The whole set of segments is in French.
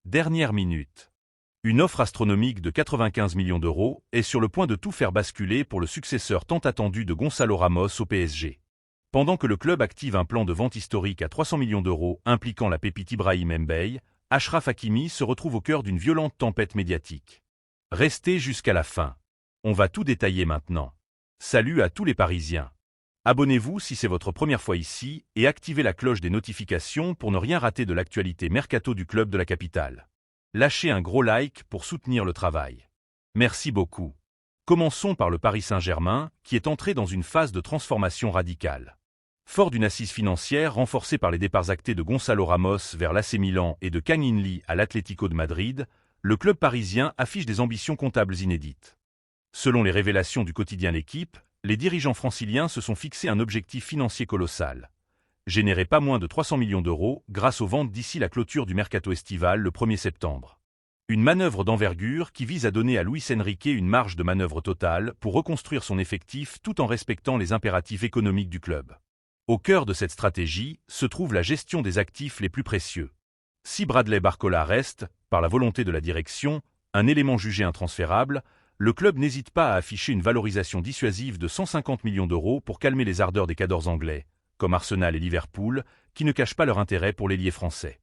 Dernière minute. Une offre astronomique de 95 millions d'euros est sur le point de tout faire basculer pour le successeur tant attendu de Gonçalo Ramos au PSG. Pendant que le club active un plan de vente historique à 300 millions d'euros impliquant la pépite Ibrahim Mbaye, Achraf Hakimi se retrouve au cœur d'une violente tempête médiatique. Restez jusqu'à la fin. On va tout détailler maintenant. Salut à tous les Parisiens. Abonnez-vous si c'est votre première fois ici et activez la cloche des notifications pour ne rien rater de l'actualité mercato du club de la capitale. Lâchez un gros like pour soutenir le travail. Merci beaucoup. Commençons par le Paris Saint-Germain, qui est entré dans une phase de transformation radicale. Fort d'une assise financière renforcée par les départs actés de Gonçalo Ramos vers l'AC Milan et de Kang In Lee à l'Atlético de Madrid, le club parisien affiche des ambitions comptables inédites. Selon les révélations du quotidien L'Équipe, les dirigeants franciliens se sont fixés un objectif financier colossal. Générer pas moins de 300 millions d'euros grâce aux ventes d'ici la clôture du mercato estival le 1er septembre. Une manœuvre d'envergure qui vise à donner à Luis Enrique une marge de manœuvre totale pour reconstruire son effectif tout en respectant les impératifs économiques du club. Au cœur de cette stratégie se trouve la gestion des actifs les plus précieux. Si Bradley Barcola reste, par la volonté de la direction, un élément jugé intransférable, le club n'hésite pas à afficher une valorisation dissuasive de 150 millions d'euros pour calmer les ardeurs des cadors anglais, comme Arsenal et Liverpool, qui ne cachent pas leur intérêt pour l'ailier français.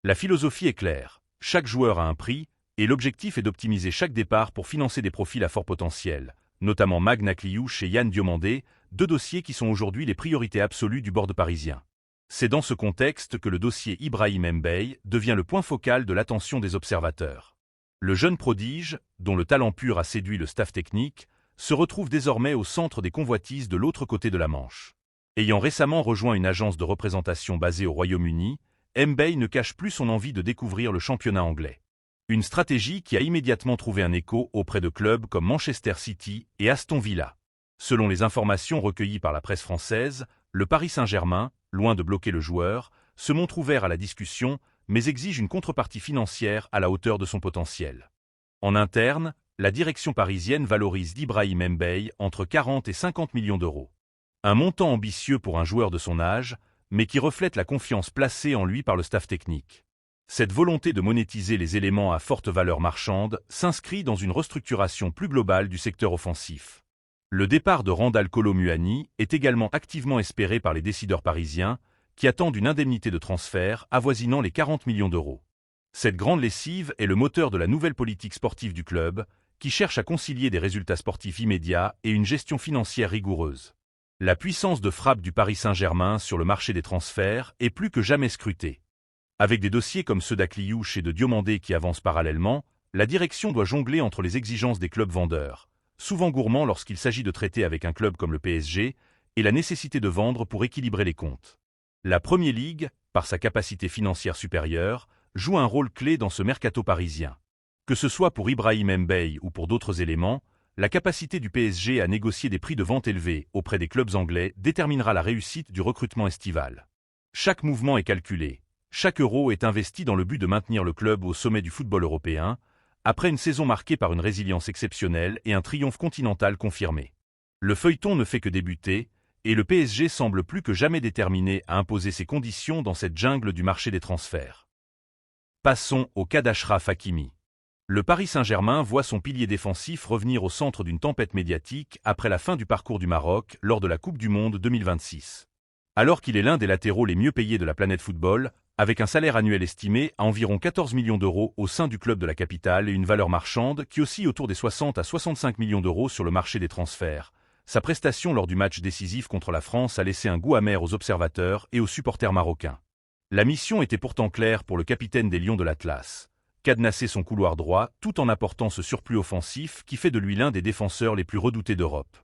La philosophie est claire, chaque joueur a un prix, et l'objectif est d'optimiser chaque départ pour financer des profils à fort potentiel, notamment Magna Kliouche et Yann Diomandé, deux dossiers qui sont aujourd'hui les priorités absolues du board parisien. C'est dans ce contexte que le dossier Ibrahim Mbaye devient le point focal de l'attention des observateurs. Le jeune prodige, dont le talent pur a séduit le staff technique, se retrouve désormais au centre des convoitises de l'autre côté de la Manche. Ayant récemment rejoint une agence de représentation basée au Royaume-Uni, Mbaye ne cache plus son envie de découvrir le championnat anglais. Une stratégie qui a immédiatement trouvé un écho auprès de clubs comme Manchester City et Aston Villa. Selon les informations recueillies par la presse française, le Paris Saint-Germain, loin de bloquer le joueur, se montre ouvert à la discussion, mais exige une contrepartie financière à la hauteur de son potentiel. En interne, la direction parisienne valorise Ibrahim Mbaye entre 40 et 50 millions d'euros. Un montant ambitieux pour un joueur de son âge, mais qui reflète la confiance placée en lui par le staff technique. Cette volonté de monétiser les éléments à forte valeur marchande s'inscrit dans une restructuration plus globale du secteur offensif. Le départ de Randal Kolo Muani est également activement espéré par les décideurs parisiens, qui attendent une indemnité de transfert avoisinant les 40 millions d'euros. Cette grande lessive est le moteur de la nouvelle politique sportive du club, qui cherche à concilier des résultats sportifs immédiats et une gestion financière rigoureuse. La puissance de frappe du Paris Saint-Germain sur le marché des transferts est plus que jamais scrutée. Avec des dossiers comme ceux d'Akliouche et de Diomandé qui avancent parallèlement, la direction doit jongler entre les exigences des clubs vendeurs, souvent gourmands lorsqu'il s'agit de traiter avec un club comme le PSG, et la nécessité de vendre pour équilibrer les comptes. La Premier League, par sa capacité financière supérieure, joue un rôle clé dans ce mercato parisien. Que ce soit pour Ibrahim Mbaye ou pour d'autres éléments, la capacité du PSG à négocier des prix de vente élevés auprès des clubs anglais déterminera la réussite du recrutement estival. Chaque mouvement est calculé, chaque euro est investi dans le but de maintenir le club au sommet du football européen, après une saison marquée par une résilience exceptionnelle et un triomphe continental confirmé. Le feuilleton ne fait que débuter, et le PSG semble plus que jamais déterminé à imposer ses conditions dans cette jungle du marché des transferts. Passons au cas d'Achraf Hakimi. Le Paris Saint-Germain voit son pilier défensif revenir au centre d'une tempête médiatique après la fin du parcours du Maroc lors de la Coupe du Monde 2026. Alors qu'il est l'un des latéraux les mieux payés de la planète football, avec un salaire annuel estimé à environ 14 millions d'euros au sein du club de la capitale et une valeur marchande qui oscille autour des 60 à 65 millions d'euros sur le marché des transferts, sa prestation lors du match décisif contre la France a laissé un goût amer aux observateurs et aux supporters marocains. La mission était pourtant claire pour le capitaine des Lions de l'Atlas: cadenasser son couloir droit tout en apportant ce surplus offensif qui fait de lui l'un des défenseurs les plus redoutés d'Europe.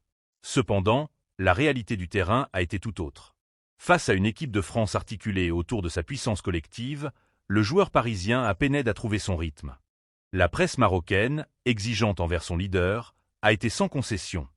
Cependant, la réalité du terrain a été tout autre. Face à une équipe de France articulée autour de sa puissance collective, le joueur parisien a peiné à trouver son rythme. La presse marocaine, exigeante envers son leader, a été sans concession.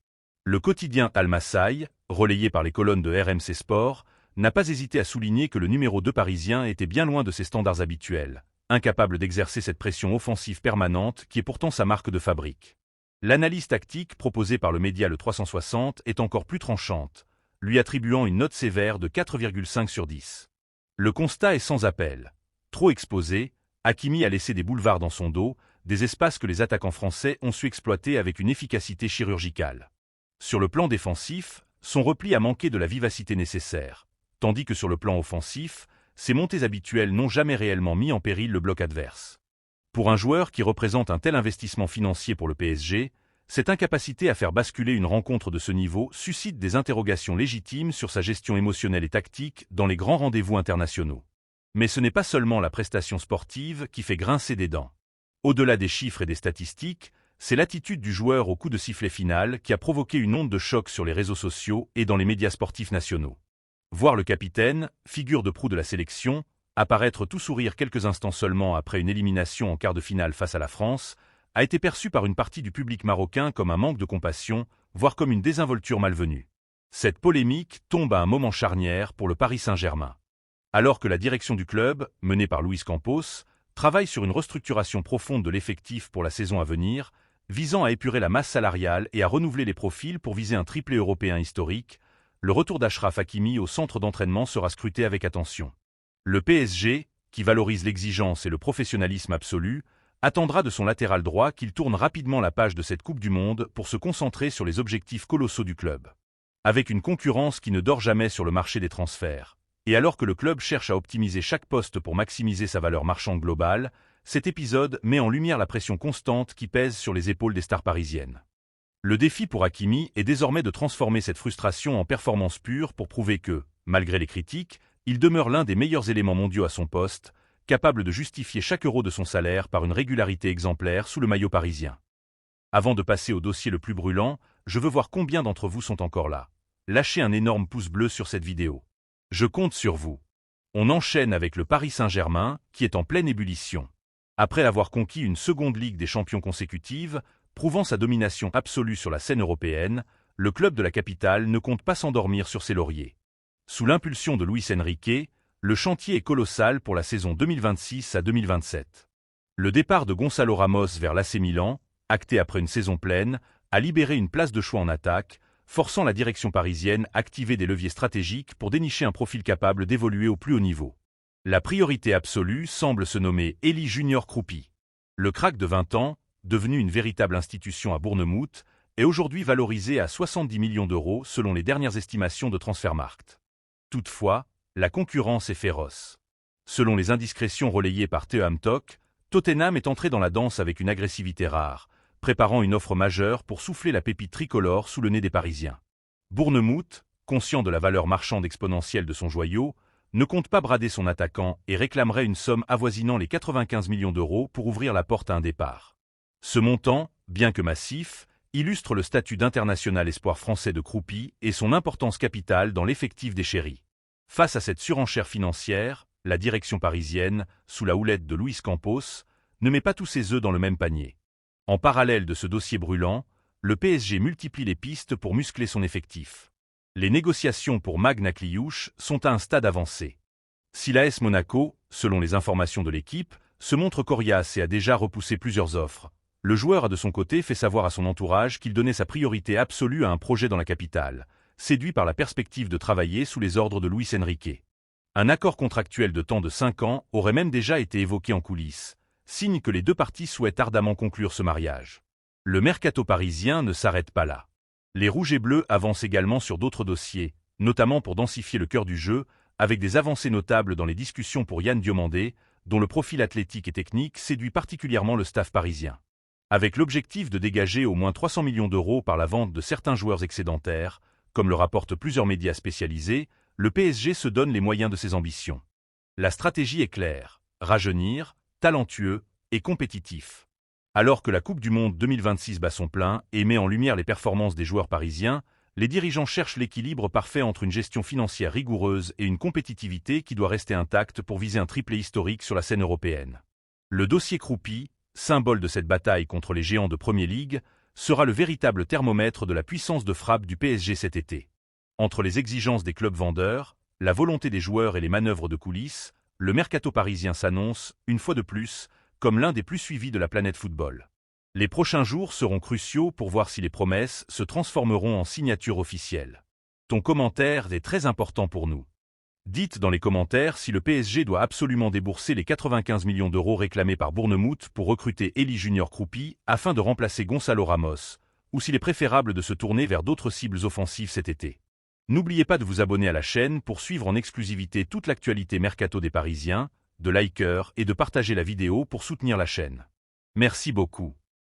Le quotidien Al-Massaï, relayé par les colonnes de RMC Sport, n'a pas hésité à souligner que le numéro 2 parisien était bien loin de ses standards habituels, incapable d'exercer cette pression offensive permanente qui est pourtant sa marque de fabrique. L'analyse tactique proposée par le média Le 360 est encore plus tranchante, lui attribuant une note sévère de 4,5 sur 10. Le constat est sans appel. Trop exposé, Hakimi a laissé des boulevards dans son dos, des espaces que les attaquants français ont su exploiter avec une efficacité chirurgicale. Sur le plan défensif, son repli a manqué de la vivacité nécessaire, tandis que sur le plan offensif, ses montées habituelles n'ont jamais réellement mis en péril le bloc adverse. Pour un joueur qui représente un tel investissement financier pour le PSG, cette incapacité à faire basculer une rencontre de ce niveau suscite des interrogations légitimes sur sa gestion émotionnelle et tactique dans les grands rendez-vous internationaux. Mais ce n'est pas seulement la prestation sportive qui fait grincer des dents. Au-delà des chiffres et des statistiques, c'est l'attitude du joueur au coup de sifflet final qui a provoqué une onde de choc sur les réseaux sociaux et dans les médias sportifs nationaux. Voir le capitaine, figure de proue de la sélection, apparaître tout sourire quelques instants seulement après une élimination en quart de finale face à la France, a été perçu par une partie du public marocain comme un manque de compassion, voire comme une désinvolture malvenue. Cette polémique tombe à un moment charnière pour le Paris Saint-Germain. Alors que la direction du club, menée par Luis Campos, travaille sur une restructuration profonde de l'effectif pour la saison à venir, visant à épurer la masse salariale et à renouveler les profils pour viser un triplé européen historique, le retour d'Achraf Hakimi au centre d'entraînement sera scruté avec attention. Le PSG, qui valorise l'exigence et le professionnalisme absolu, attendra de son latéral droit qu'il tourne rapidement la page de cette Coupe du Monde pour se concentrer sur les objectifs colossaux du club. Avec une concurrence qui ne dort jamais sur le marché des transferts, et alors que le club cherche à optimiser chaque poste pour maximiser sa valeur marchande globale, cet épisode met en lumière la pression constante qui pèse sur les épaules des stars parisiennes. Le défi pour Hakimi est désormais de transformer cette frustration en performance pure pour prouver que, malgré les critiques, il demeure l'un des meilleurs éléments mondiaux à son poste, capable de justifier chaque euro de son salaire par une régularité exemplaire sous le maillot parisien. Avant de passer au dossier le plus brûlant, je veux voir combien d'entre vous sont encore là. Lâchez un énorme pouce bleu sur cette vidéo. Je compte sur vous. On enchaîne avec le Paris Saint-Germain, qui est en pleine ébullition. Après avoir conquis une seconde Ligue des champions consécutive, prouvant sa domination absolue sur la scène européenne, le club de la capitale ne compte pas s'endormir sur ses lauriers. Sous l'impulsion de Luis Enrique, le chantier est colossal pour la saison 2026 à 2027. Le départ de Gonçalo Ramos vers l'AC Milan, acté après une saison pleine, a libéré une place de choix en attaque, forçant la direction parisienne à activer des leviers stratégiques pour dénicher un profil capable d'évoluer au plus haut niveau. La priorité absolue semble se nommer Elie Junior Kroupi. Le crack de 20 ans, devenu une véritable institution à Bournemouth, est aujourd'hui valorisé à 70 millions d'euros selon les dernières estimations de Transfermarkt. Toutefois, la concurrence est féroce. Selon les indiscrétions relayées par The Hamtok, Tottenham est entré dans la danse avec une agressivité rare, préparant une offre majeure pour souffler la pépite tricolore sous le nez des Parisiens. Bournemouth, conscient de la valeur marchande exponentielle de son joyau, ne compte pas brader son attaquant et réclamerait une somme avoisinant les 95 millions d'euros pour ouvrir la porte à un départ. Ce montant, bien que massif, illustre le statut d'international espoir français de Kroupi et son importance capitale dans l'effectif des chéris. Face à cette surenchère financière, la direction parisienne, sous la houlette de Luis Campos, ne met pas tous ses œufs dans le même panier. En parallèle de ce dossier brûlant, le PSG multiplie les pistes pour muscler son effectif. Les négociations pour Magna Kliouch sont à un stade avancé. Si l'AS Monaco, selon les informations de l'équipe, se montre coriace et a déjà repoussé plusieurs offres, le joueur a de son côté fait savoir à son entourage qu'il donnait sa priorité absolue à un projet dans la capitale, séduit par la perspective de travailler sous les ordres de Luis Enrique. Un accord contractuel de temps de 5 ans aurait même déjà été évoqué en coulisses, signe que les deux parties souhaitent ardemment conclure ce mariage. Le mercato parisien ne s'arrête pas là. Les Rouges et Bleus avancent également sur d'autres dossiers, notamment pour densifier le cœur du jeu, avec des avancées notables dans les discussions pour Yann Diomandé, dont le profil athlétique et technique séduit particulièrement le staff parisien. Avec l'objectif de dégager au moins 300 millions d'euros par la vente de certains joueurs excédentaires, comme le rapportent plusieurs médias spécialisés, le PSG se donne les moyens de ses ambitions. La stratégie est claire, rajeunir, talentueux et compétitif. Alors que la Coupe du Monde 2026 bat son plein et met en lumière les performances des joueurs parisiens, les dirigeants cherchent l'équilibre parfait entre une gestion financière rigoureuse et une compétitivité qui doit rester intacte pour viser un triplé historique sur la scène européenne. Le dossier Kroupi, symbole de cette bataille contre les géants de Premier League, sera le véritable thermomètre de la puissance de frappe du PSG cet été. Entre les exigences des clubs vendeurs, la volonté des joueurs et les manœuvres de coulisses, le mercato parisien s'annonce, une fois de plus, comme l'un des plus suivis de la planète football. Les prochains jours seront cruciaux pour voir si les promesses se transformeront en signatures officielles. Ton commentaire est très important pour nous. Dites dans les commentaires si le PSG doit absolument débourser les 95 millions d'euros réclamés par Bournemouth pour recruter Eli Junior Kroupi afin de remplacer Gonçalo Ramos, ou s'il est préférable de se tourner vers d'autres cibles offensives cet été. N'oubliez pas de vous abonner à la chaîne pour suivre en exclusivité toute l'actualité mercato des Parisiens, de liker et de partager la vidéo pour soutenir la chaîne. Merci beaucoup.